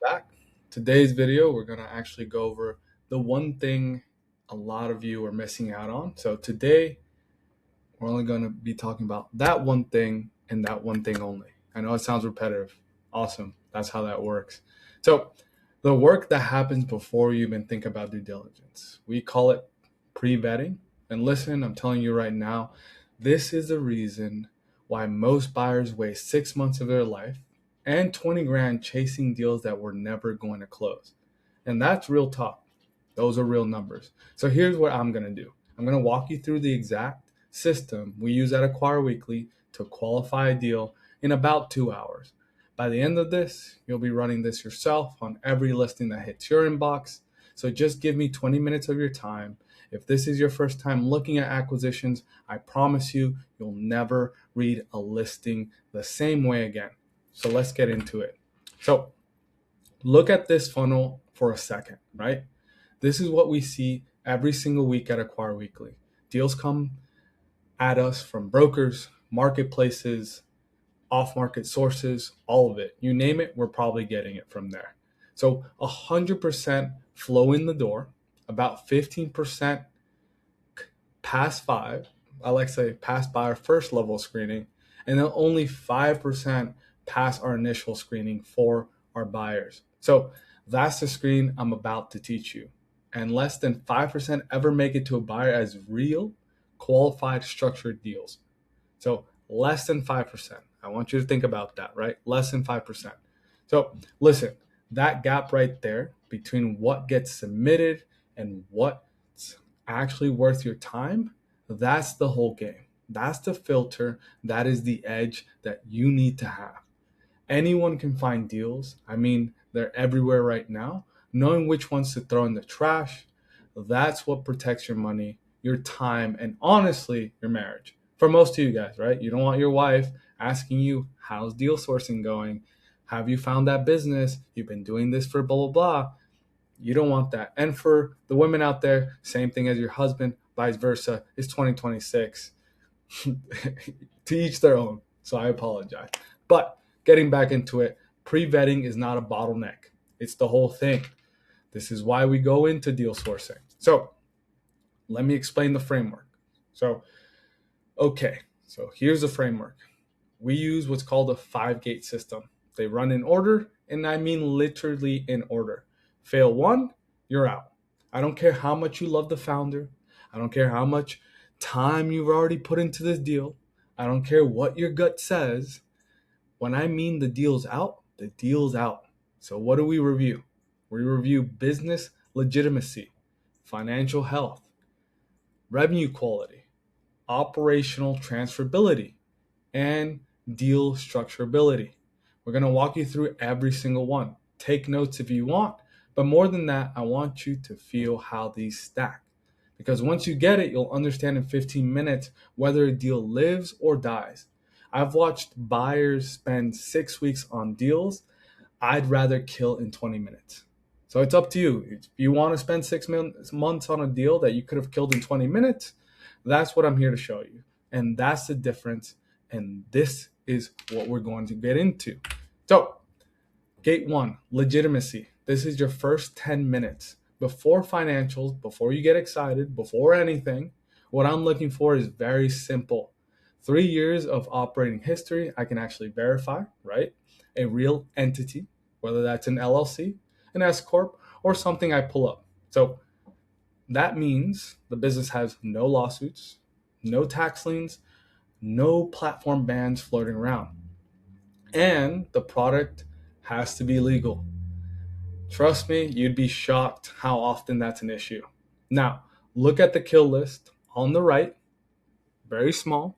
Back. Today's video, we're going to actually go over the one thing a lot of you are missing out on. So today, we're only going to be talking about that one thing and that one thing only. I know it sounds repetitive. Awesome. That's how that works. So the work that happens before you even think about due diligence, we call it pre-vetting. And listen, I'm telling you right now, this is the reason why most buyers waste 6 months of their life and 20 grand chasing deals that were never going to close. And that's real talk. Those are real numbers. So here's what I'm going to do. I'm going to walk you through the exact system we use at Acquire Weekly to qualify a deal in about 2 hours. By the end of this, you'll be running this yourself on every listing that hits your inbox. So just give me 20 minutes of your time. If this is your first time looking at acquisitions, I promise you, you'll never read a listing the same way again. So let's get into it. So look at this funnel for a second, right? This is what we see every single week at Acquire Weekly. Deals come at us from brokers, marketplaces, off-market sources, all of it. You name it, we're probably getting it from there. So 100% flow in the door, about 15% pass five. I like to say pass by our first level screening, and then only 5% pass our initial screening for our buyers. So that's the screen I'm about to teach you. And less than 5% ever make it to a buyer as real, qualified, structured deals. So less than 5%. I want you to think about that, right? Less than 5%. So listen, that gap right there between what gets submitted and what's actually worth your time, that's the whole game. That's the filter. That is the edge that you need to have. Anyone can find deals. I mean, they're everywhere right now. Knowing which ones to throw in the trash, that's what protects your money, your time, and honestly, your marriage. For most of you guys, right? You don't want your wife asking you, how's deal sourcing going? Have you found that business? You've been doing this for blah, blah, blah. You don't want that. And for the women out there, same thing as your husband, vice versa. It's 2026. To each their own. So I apologize. But getting back into it, pre-vetting is not a bottleneck. It's the whole thing. This is why we go into deal sourcing. So let me explain the framework. So here's the framework. We use what's called a 5-gate system. They run in order, and I mean literally in order. Fail one, you're out. I don't care how much you love the founder. I don't care how much time you've already put into this deal. I don't care what your gut says. When I mean the deal's out, the deal's out. So what do we review? We review business legitimacy, financial health, revenue quality, operational transferability, and deal structurability. We're going to walk you through every single one. Take notes if you want, but more than that, I want you to feel how these stack. Because once you get it, you'll understand in 15 minutes whether a deal lives or dies. I've watched buyers spend 6 weeks on deals I'd rather kill in 20 minutes. So it's up to you. If you want to spend 6 months on a deal that you could have killed in 20 minutes, that's what I'm here to show you. And that's the difference. And this is what we're going to get into. So, gate one, legitimacy. This is your first 10 minutes. Before financials, before you get excited, before anything, what I'm looking for is very simple. 3 years of operating history, I can actually verify, right? A real entity, whether that's an LLC, an S Corp, or something I pull up. So that means the business has no lawsuits, no tax liens, no platform bans floating around. And the product has to be legal. Trust me, you'd be shocked how often that's an issue. Now, look at the kill list on the right, very small.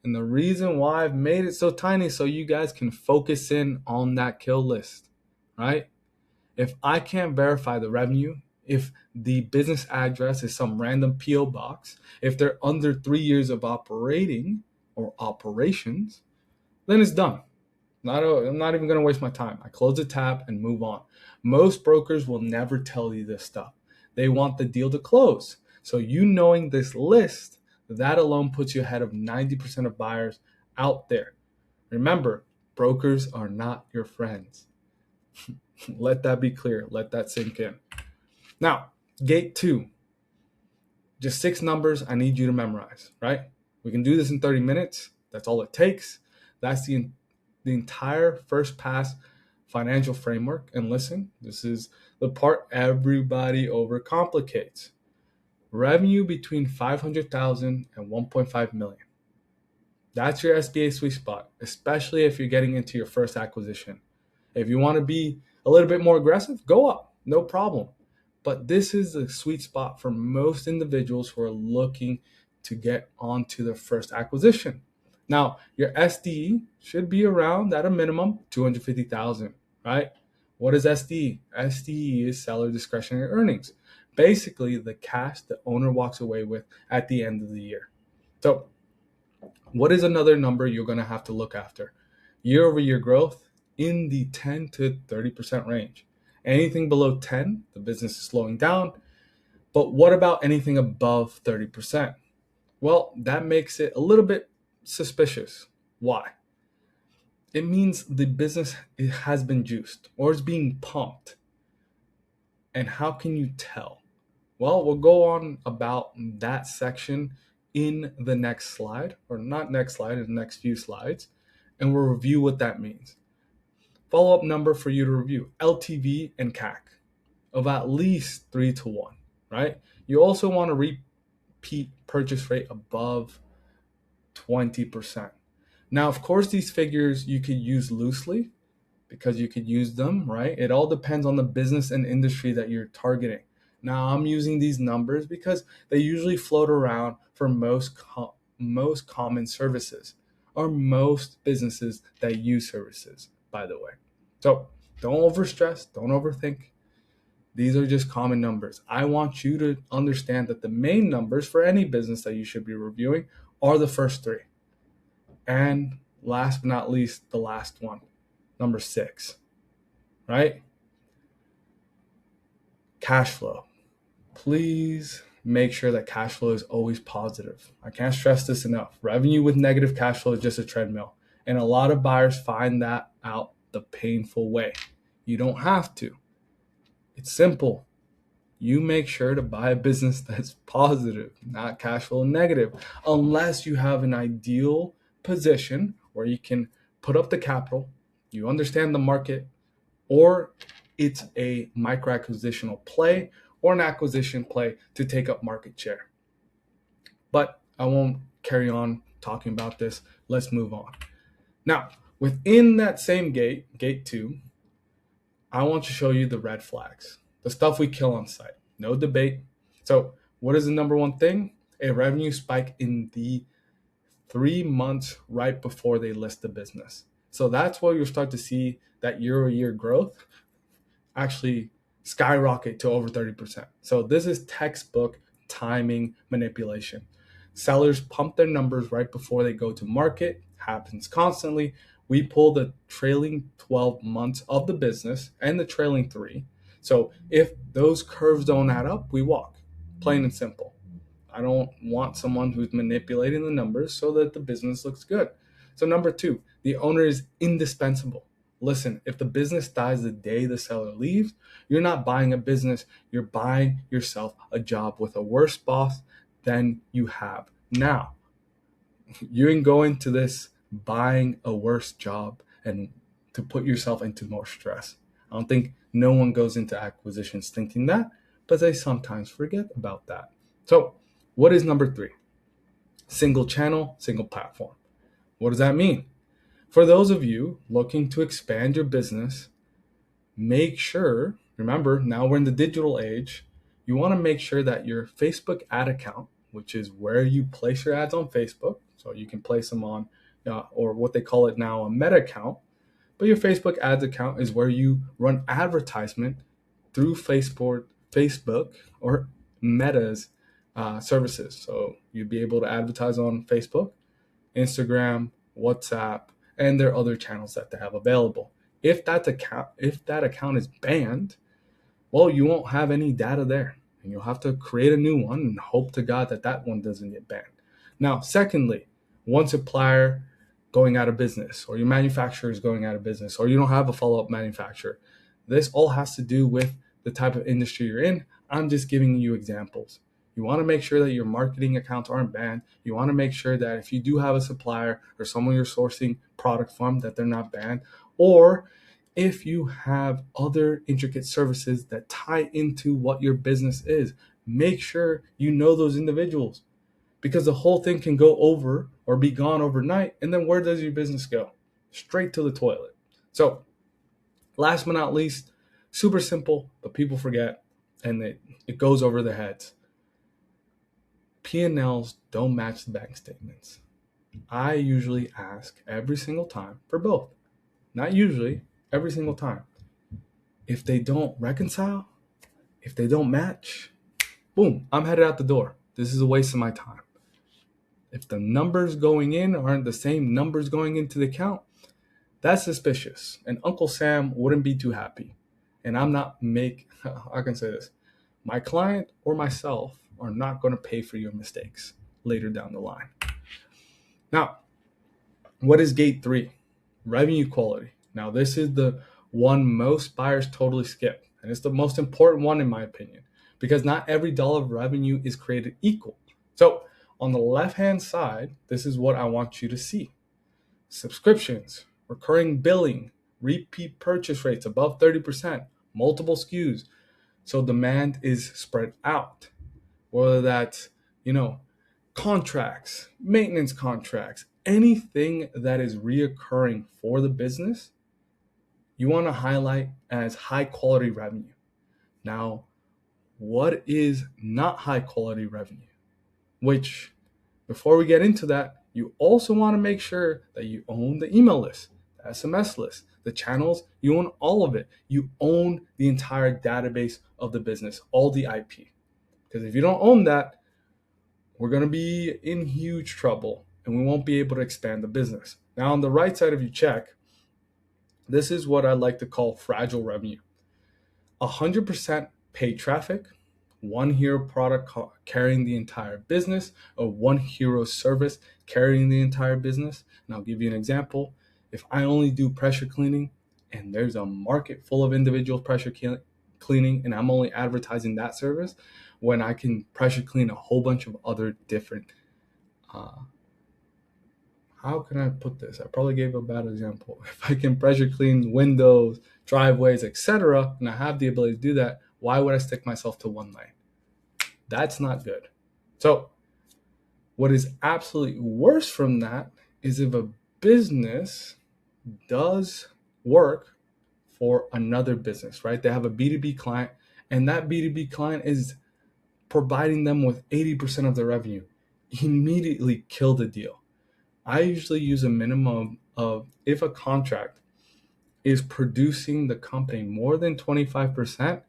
And the reason why I've made it so tiny so you guys can focus in on that kill list, right? If I can't verify the revenue, if the business address is some random PO box, if they're under 3 years of operating or operations, then it's done. I'm not even going to waste my time. I close the tab and move on. Most brokers will never tell you this stuff. They want the deal to close. So you knowing this list, that alone puts you ahead of 90% of buyers out there. Remember, brokers are not your friends. Let that be clear. Let that sink in. Now, gate 2, just 6 numbers I need you to memorize, right? We can do this in 30 minutes. That's all it takes. That's the entire first pass financial framework. And listen, this is the part everybody overcomplicates. Revenue between 500,000 and 1.5 million. That's your SBA sweet spot, especially if you're getting into your first acquisition. If you want to be a little bit more aggressive, go up, no problem. But this is the sweet spot for most individuals who are looking to get onto their first acquisition. Now, your SDE should be around at a minimum 250,000, right? What is SDE? SDE is seller discretionary earnings. Basically, the cash the owner walks away with at the end of the year. So, what is another number you're going to have to look after? Year-over-year growth in the 10 to 30% range. Anything below 10, the business is slowing down. But what about anything above 30%? Well, that makes it a little bit suspicious. Why? It means the business has been juiced or is being pumped. And how can you tell? Well, we'll go on about that section in the next slide, or not next slide, in the next few slides, and we'll review what that means. Follow-up number for you to review, LTV and CAC of at least 3 to 1, right? You also want to repeat purchase rate above 20%. Now, of course, these figures you could use loosely because you could use them, right? It all depends on the business and industry that you're targeting. Now, I'm using these numbers because they usually float around for most common services or most businesses that use services, by the way. So don't overstress, don't overthink. These are just common numbers. I want you to understand that the main numbers for any business that you should be reviewing are the first 3. And last but not least, the last one, number 6, right? Cash flow. Please make sure that cash flow is always positive. I can't stress this enough. Revenue with negative cash flow is just a treadmill. And a lot of buyers find that out the painful way. You don't have to. It's simple. You make sure to buy a business that's positive, not cash flow negative, unless you have an ideal position where you can put up the capital, you understand the market, or it's a micro acquisitional play or an acquisition play to take up market share. But I won't carry on talking about this. Let's move on. Now, within that same gate 2, I want to show you the red flags, the stuff we kill on site. No debate. So what is the number one thing? A revenue spike in the 3 months right before they list the business. So that's where you'll start to see that year-over-year growth actually skyrocket to over 30%. So this is textbook timing manipulation. Sellers pump their numbers right before they go to market. Happens constantly. We pull the trailing 12 months of the business and the trailing 3. So if those curves don't add up, we walk. Plain and simple. I don't want someone who's manipulating the numbers so that the business looks good. So number 2, the owner is indispensable. Listen, if the business dies the day the seller leaves, you're not buying a business, you're buying yourself a job with a worse boss than you have now. You can go into this buying a worse job and to put yourself into more stress. I don't think no one goes into acquisitions thinking that, but they sometimes forget about that. So what is number 3? Single channel, single platform. What does that mean? For those of you looking to expand your business, make sure, remember, now we're in the digital age, you want to make sure that your Facebook ad account, which is where you place your ads on Facebook, so you can place them on, or what they call it now, a meta account, but your Facebook ads account is where you run advertisement through Facebook or Meta's services. So you'd be able to advertise on Facebook, Instagram, WhatsApp, and their other channels that they have available. If that account is banned, well, you won't have any data there, and you'll have to create a new one and hope to God that that one doesn't get banned. Now, secondly, one supplier going out of business, or your manufacturer is going out of business, or you don't have a follow-up manufacturer, This all has to do with the type of industry you're in. I'm just giving you examples. You want to make sure that your marketing accounts aren't banned. You want to make sure that if you do have a supplier or someone you're sourcing product from, that they're not banned. Or if you have other intricate services that tie into what your business is, make sure you know those individuals, because the whole thing can go over or be gone overnight. And then where does your business go? Straight to the toilet. So last but not least, super simple, but people forget, and it goes over their heads. P&Ls don't match the bank statements. I usually ask every single time for both. Not usually, every single time. If they don't reconcile, if they don't match, boom, I'm headed out the door. This is a waste of my time. If the numbers going in aren't the same numbers going into the account, that's suspicious. And Uncle Sam wouldn't be too happy. And I can say this, my client or myself are not going to pay for your mistakes later down the line. Now, what is gate 3? Revenue quality. Now, this is the one most buyers totally skip. And it's the most important one in my opinion, because not every dollar of revenue is created equal. So on the left-hand side, this is what I want you to see. Subscriptions, recurring billing, repeat purchase rates above 30%, multiple SKUs. So demand is spread out. Whether that's, contracts, maintenance contracts, anything that is reoccurring for the business, you want to highlight as high quality revenue. Now, what is not high quality revenue? Which, before we get into that, you also want to make sure that you own the email list, the SMS list, the channels. You own all of it. You own the entire database of the business, all the IP. Because if you don't own that, we're going to be in huge trouble and we won't be able to expand the business. Now, on the right side of your check, this is what I like to call fragile revenue. 100% paid traffic, one hero product carrying the entire business, or one hero service carrying the entire business. And I'll give you an example. If I only do pressure cleaning and there's a market full of individual pressure cleaning and I'm only advertising that service, when I can pressure clean a whole bunch of other different, how can I put this? I probably gave a bad example. If I can pressure clean windows, driveways, etc., and I have the ability to do that, why would I stick myself to one lane? That's not good. So what is absolutely worse from that is if a business does work for another business, right? They have a B2B client, and that B2B client is providing them with 80% of their revenue. Immediately kill the deal. I usually use a minimum of, if a contract is producing the company more than 25%,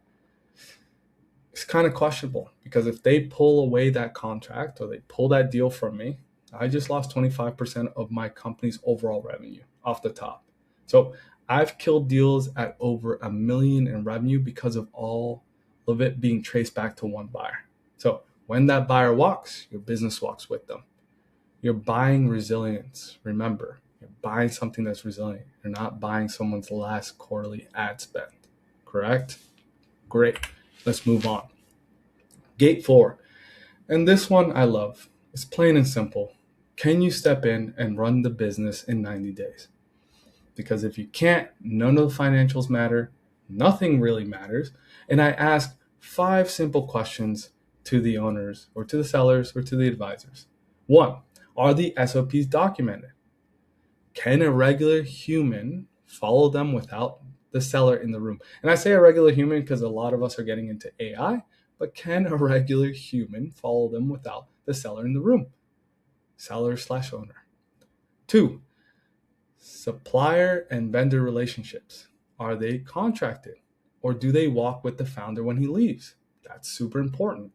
it's kind of questionable, because if they pull away that contract or they pull that deal from me, I just lost 25% of my company's overall revenue off the top. So I've killed deals at over $1 million in revenue because of all of it being traced back to one buyer. So when that buyer walks, your business walks with them. You're buying resilience. Remember, you're buying something that's resilient. You're not buying someone's last quarterly ad spend. Correct? Great. Let's move on. Gate 4. And this one I love. It's plain and simple. Can you step in and run the business in 90 days? Because if you can't, none of the financials matter. Nothing really matters. And I ask 5 simple questions to the owners or to the sellers or to the advisors. 1, are the SOPs documented? Can a regular human follow them without the seller in the room? And I say a regular human because a lot of us are getting into AI, but can a regular human follow them without the seller in the room? Seller/owner. 2, supplier and vendor relationships. Are they contracted, or do they walk with the founder when he leaves? That's super important.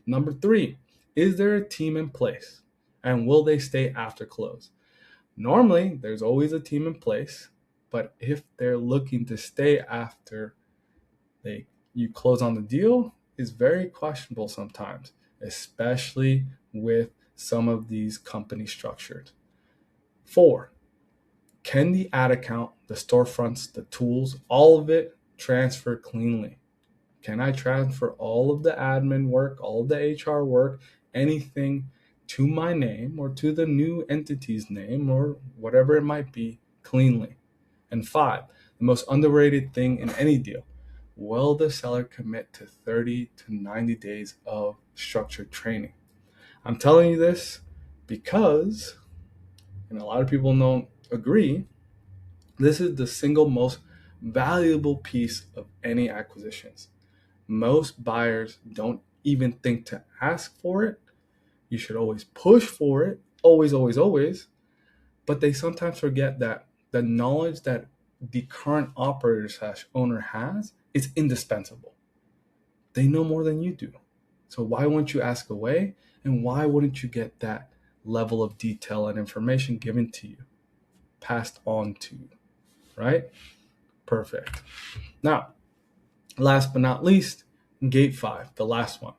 Number 3, is there a team in place, and will they stay after close? Normally, there's always a team in place, but if they're looking to stay after you close on the deal, is very questionable sometimes, especially with some of these company structures. 4, can the ad account, the storefronts, the tools, all of it transfer cleanly? Can I transfer all of the admin work, all of the HR work, anything to my name or to the new entity's name or whatever it might be cleanly? And 5, the most underrated thing in any deal, will the seller commit to 30 to 90 days of structured training? I'm telling you this because, and a lot of people don't agree, this is the single most valuable piece of any acquisitions. Most buyers don't even think to ask for it. You should always push for it, always, always, always. But they sometimes forget that the knowledge that the current operator/owner has is indispensable. They know more than you do. So why wouldn't you ask away? And why wouldn't you get that level of detail and information given to you, passed on to you, right? Perfect. Now, last but not least, gate 5, the last one.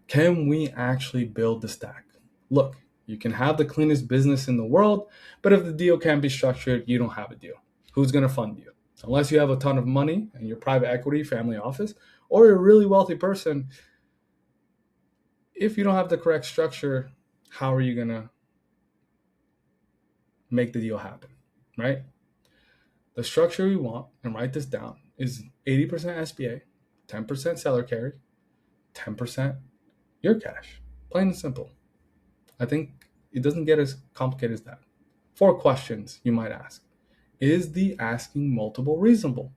Can we actually build the stack? Look, you can have the cleanest business in the world, but if the deal can't be structured, you don't have a deal. Who's going to fund you? Unless you have a ton of money and you're private equity, family office, or you're a really wealthy person, if you don't have the correct structure, how are you going to make the deal happen, right? The structure we want, and write this down, is 80% SBA, 10% seller carry, 10% your cash. Plain and simple. I think it doesn't get as complicated as that. 4 questions you might ask. Is the asking multiple reasonable?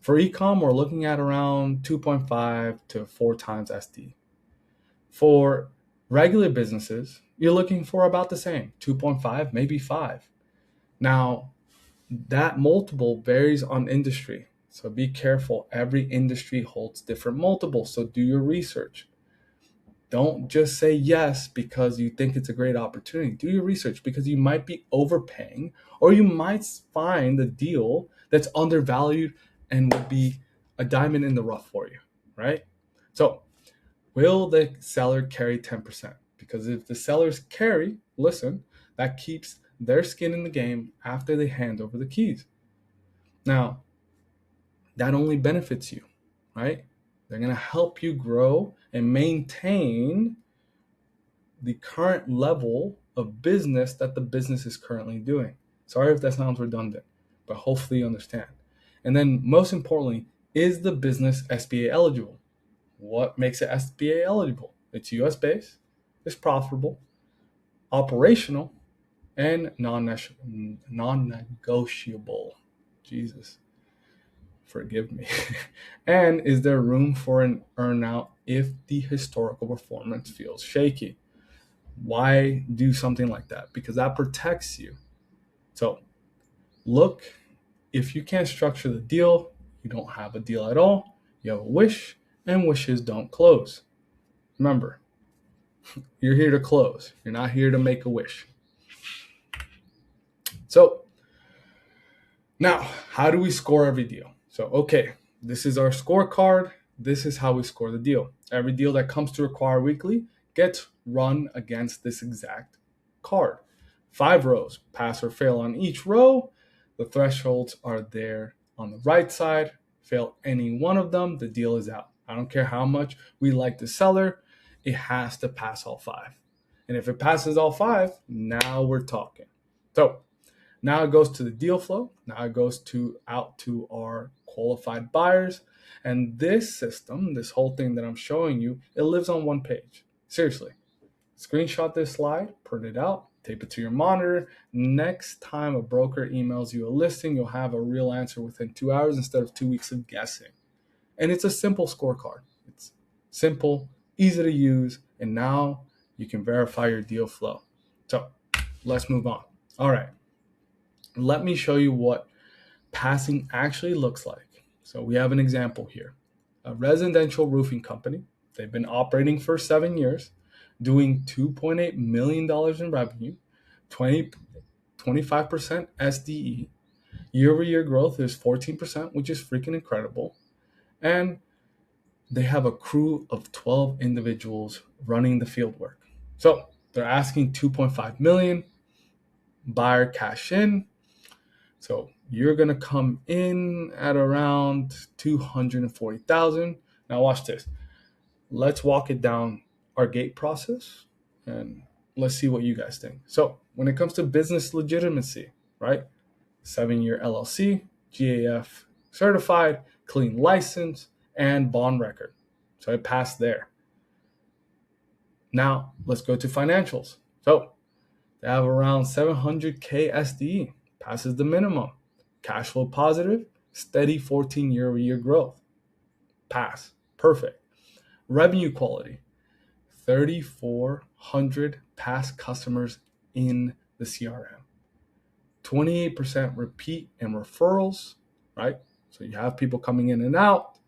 For eCom, we're looking at around 2.5 to 4 times SD. For regular businesses, you're looking for about the same, 2.5, maybe 5. Now, that multiple varies on industry. So be careful. Every industry holds different multiples. So do your research. Don't just say yes because you think it's a great opportunity. Do your research because you might be overpaying, or you might find a deal that's undervalued and would be a diamond in the rough for you, right? So will the seller carry 10%? Because if the sellers carry, listen, that keeps their skin in the game after they hand over the keys. Now, that only benefits you, right? They're going to help you grow and maintain the current level of business that the business is currently doing. Sorry if that sounds redundant, but hopefully you understand. And then most importantly, is the business SBA eligible? What makes it SBA eligible? It's US based, it's profitable, operational, and non-negotiable. Jesus, forgive me. And is there room for an earnout if the historical performance feels shaky? Why do something like that? Because that protects you. So look, if you can't structure the deal, you don't have a deal at all. You have a wish, and wishes don't close. Remember, you're here to close. You're not here to make a wish. So now, how do we score every deal? So, okay, this is our scorecard. This is how we score the deal. Every deal that comes to Require Weekly gets run against this exact card. 5 rows, pass or fail on each row. The thresholds are there on the right side. Fail any one of them, the deal is out. I don't care how much we like the seller, it has to pass all 5. And if it passes all 5, now we're talking. So now it goes to the deal flow. Now it goes out to our qualified buyers. And this system, this whole thing that I'm showing you, it lives on one page. Seriously. Screenshot this slide, print it out, tape it to your monitor. Next time a broker emails you a listing, you'll have a real answer within 2 hours instead of 2 weeks of guessing. And it's a simple scorecard. It's simple, easy to use, and now you can verify your deal flow. So let's move on. All right. Let me show you what passing actually looks like. So we have an example here. A residential roofing company. They've been operating for 7 years, doing $2.8 million in revenue, 25% SDE. Year-over-year growth is 14%, which is freaking incredible. And they have a crew of 12 individuals running the field work. So they're asking $2.5 million, buyer cash in. So you're going to come in at around 240,000. Now watch this. Let's walk it down our gate process and let's see what you guys think. So when it comes to business legitimacy, right? 7-year LLC, GAF certified, clean license, and bond record. So it passed there. Now let's go to financials. So they have around 700K SDE, passes the minimum. Cash flow positive, steady 14 year-over-year growth. Pass, perfect. Revenue quality, 3,400 past customers in the CRM. 28% repeat and referrals, right? So you have people coming in and out.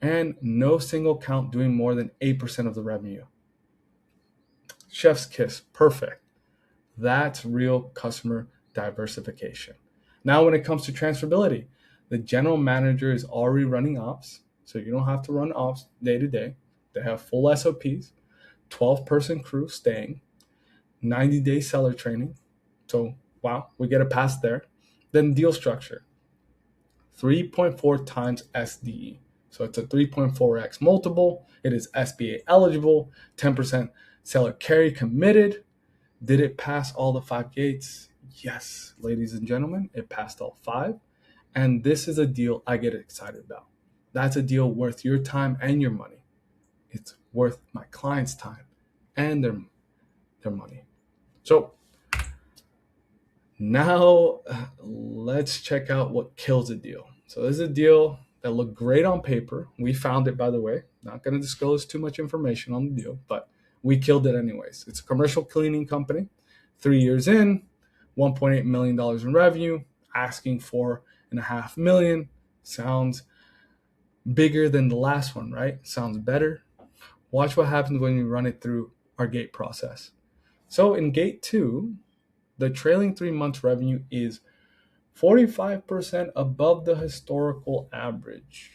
And no single account doing more than 8% of the revenue. Chef's kiss, perfect. That's real customer diversification. Now, when it comes to transferability, the general manager is already running ops, so you don't have to run ops day to day. They have full SOPs, 12-person crew staying, 90-day seller training. So, wow, we get a pass there. Then deal structure, 3.4 times SDE. So it's a 3.4x multiple. It is SBA eligible, 10% seller carry committed. Did it pass all the 5 gates? Yes, ladies and gentlemen, it passed all 5. And this is a deal I get excited about. That's a deal worth your time and your money. It's worth my client's time and their money. So now let's check out what kills a deal. So this is a deal that looked great on paper. We found it, by the way. Not going to disclose too much information on the deal, but we killed it anyways. It's a commercial cleaning company. 3 years in, $1.8 million in revenue, asking $4.5 million. Sounds bigger than the last one, right? Sounds better. Watch what happens when you run it through our gate process. So in gate 2, the trailing 3 months revenue is 45% above the historical average.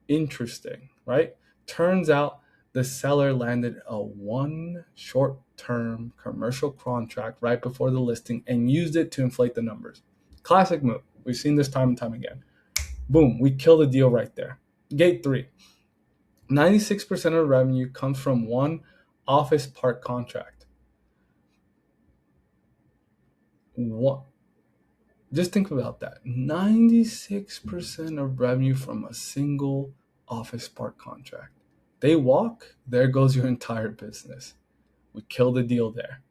Interesting, right? Turns out the seller landed a 1 short-term commercial contract right before the listing and used it to inflate the numbers. Classic move. We've seen this time and time again. Boom, we kill the deal right there. Gate 3. 96% of the revenue comes from 1 office park contract. What? Just think about that. 96% of revenue from a single office park contract. They walk, there goes your entire business. We kill the deal there.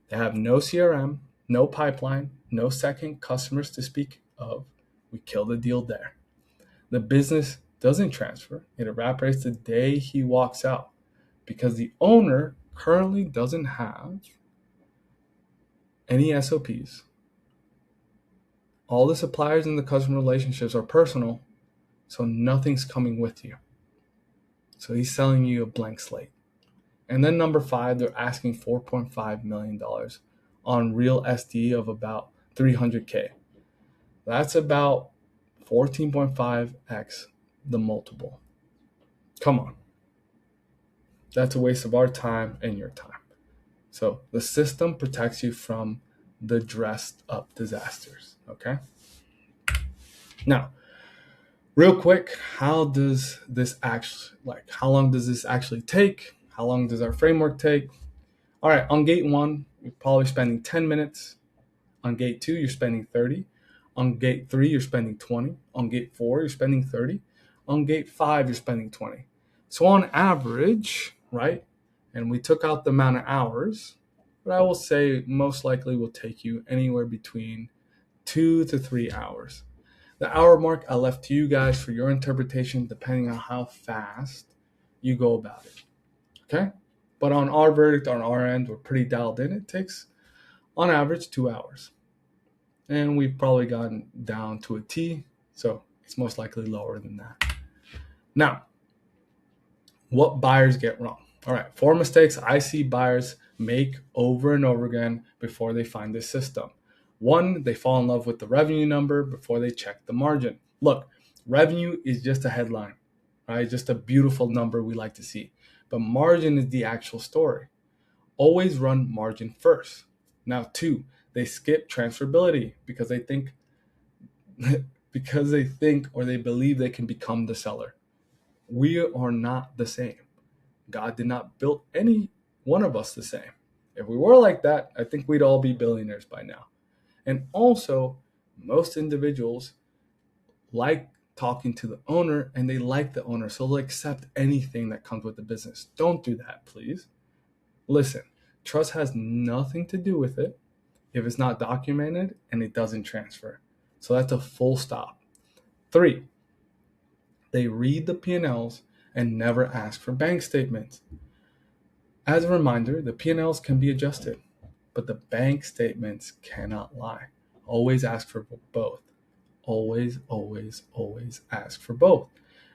They have no CRM, no pipeline, no second customers to speak of. We kill the deal there. The business doesn't transfer. It evaporates the day he walks out because the owner currently doesn't have any SOPs. All the suppliers and the customer relationships are personal, so nothing's coming with you. So he's selling you a blank slate. And then number 5, they're asking $4.5 million on real SD of about 300K. That's about 14.5x the multiple. Come on. That's a waste of our time and your time. So the system protects you from the dressed up disasters. Okay. Now, real quick, how long does this actually take? How long does our framework take? All right, on gate 1, you're probably spending 10 minutes. On gate 2, you're spending 30. On gate 3, you're spending 20. On gate 4, you're spending 30. On gate 5, you're spending 20. So on average, right, and we took out the amount of hours, but I will say most likely will take you anywhere between 2 to 3 hours. The hour mark I left to you guys for your interpretation depending on how fast you go about it. Okay? But on our verdict, on our end, we're pretty dialed in. It takes, on average, 2 hours. And we've probably gotten down to a T, so it's most likely lower than that. Now, what buyers get wrong? All right, 4 mistakes I see buyers make over and over again before they find this system. 1, they fall in love with the revenue number before they check the margin. Look, revenue is just a headline, right? Just a beautiful number we like to see. But margin is the actual story. Always run margin first. Now, 2, They skip transferability because they think or they believe they can become the seller. We are not the same. God did not build any one of us the same. If we were like that, I think we'd all be billionaires by now. And also, most individuals like talking to the owner, and they like the owner, so they'll accept anything that comes with the business. Don't do that, please. Listen, trust has nothing to do with it if it's not documented and it doesn't transfer. So that's a full stop. 3, they read the P&Ls and never ask for bank statements. As a reminder, the P&Ls can be adjusted, but the bank statements cannot lie. Always ask for both. Always, always, always ask for both.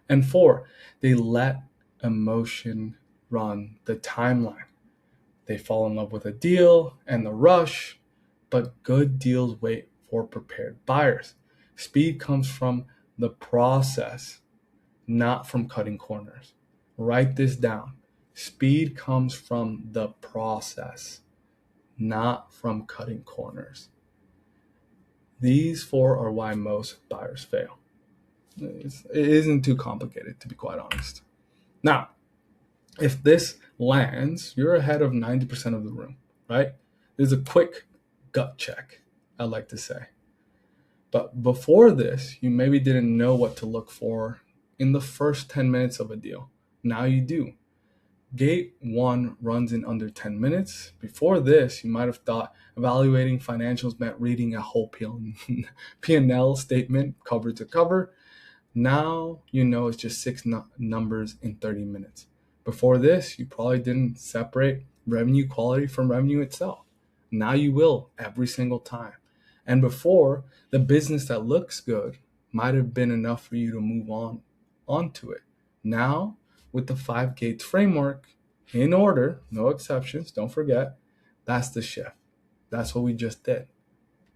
And 4, they let emotion run the timeline. They fall in love with a deal and the rush, but good deals wait for prepared buyers. Speed comes from the process, not from cutting corners. Write this down. Speed comes from the process, not from cutting corners. These 4 are why most buyers fail. It isn't too complicated, to be quite honest. Now, if this lands, you're ahead of 90% of the room, right? There's a quick gut check, I like to say. But before this, you maybe didn't know what to look for in the first 10 minutes of a deal. Now you do. Gate 1 runs in under 10 minutes. Before this, you might have thought evaluating financials meant reading a whole P&L statement cover to cover. Now you know it's just 6 numbers in 30 minutes. Before this, you probably didn't separate revenue quality from revenue itself. Now you will every single time. And before, the business that looks good might have been enough for you to move onto it. Now, with the 5 gates framework, in order, no exceptions, don't forget, that's the shift. That's what we just did.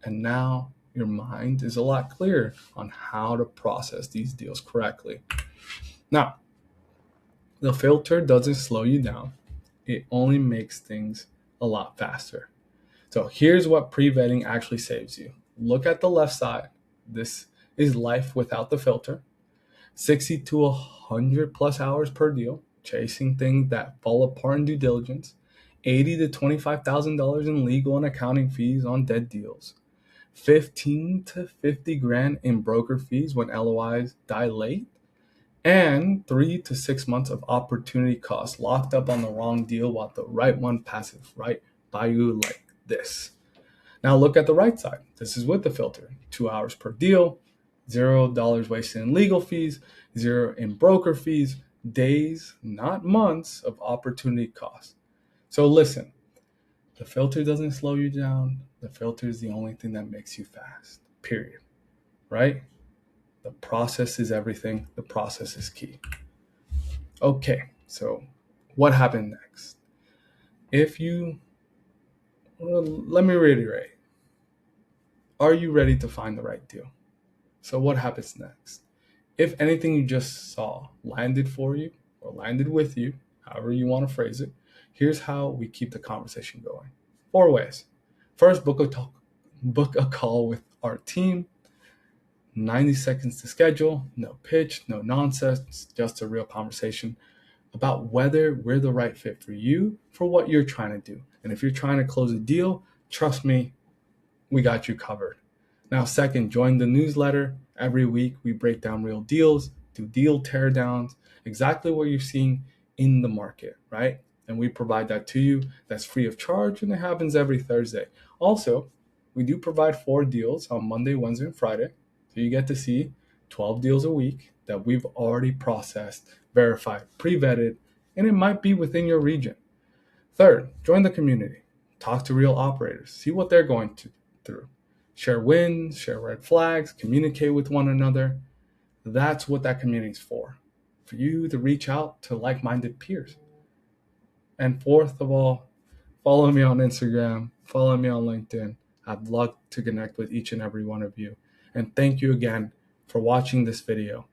And now your mind is a lot clearer on how to process these deals correctly. Now, the filter doesn't slow you down. It only makes things a lot faster. So here's what pre-vetting actually saves you. Look at the left side. This is life without the filter. 60 to 100 plus hours per deal, chasing things that fall apart in due diligence. $80,000 to $25,000 in legal and accounting fees on dead deals. 15 to 50 grand in broker fees when LOIs die late. And 3 to 6 months of opportunity costs locked up on the wrong deal while the right one passes right by you like this. Now look at the right side. This is with the filter. 2 hours per deal, $0 wasted in legal fees, 0 in broker fees, days, not months of opportunity costs. So listen, the filter doesn't slow you down. The filter is the only thing that makes you fast, period, right? The process is everything. The process is key. Okay, so what happened next? Let me reiterate. Are you ready to find the right deal? So what happens next? If anything you just saw landed for you or landed with you, however you want to phrase it, here's how we keep the conversation going. 4 ways. First, book a call with our team. 90 seconds to schedule, no pitch, no nonsense, just a real conversation about whether we're the right fit for you, for what you're trying to do. And if you're trying to close a deal, trust me, we got you covered. Now, second, join the newsletter. Every week we break down real deals, do deal teardowns, exactly what you're seeing in the market, right? And we provide that to you. That's free of charge, and it happens every Thursday. Also, we do provide 4 deals on Monday, Wednesday, and Friday. So you get to see 12 deals a week that we've already processed, verified, pre-vetted, and it might be within your region. Third, join the community. Talk to real operators. See what they're going through. Share wins, share red flags, communicate with one another. That's what that community is for you to reach out to like-minded peers. And fourth of all, follow me on Instagram, follow me on LinkedIn. I'd love to connect with each and every one of you. And thank you again for watching this video.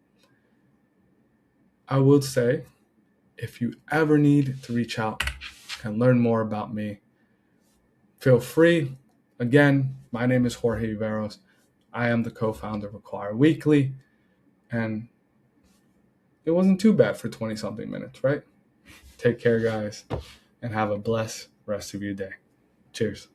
I would say, if you ever need to reach out and learn more about me, feel free. Again, my name is Jorge Viveros. I am the co-founder of Acquire Weekly, and it wasn't too bad for 20 something minutes, right? Take care, guys, and have a blessed rest of your day. Cheers.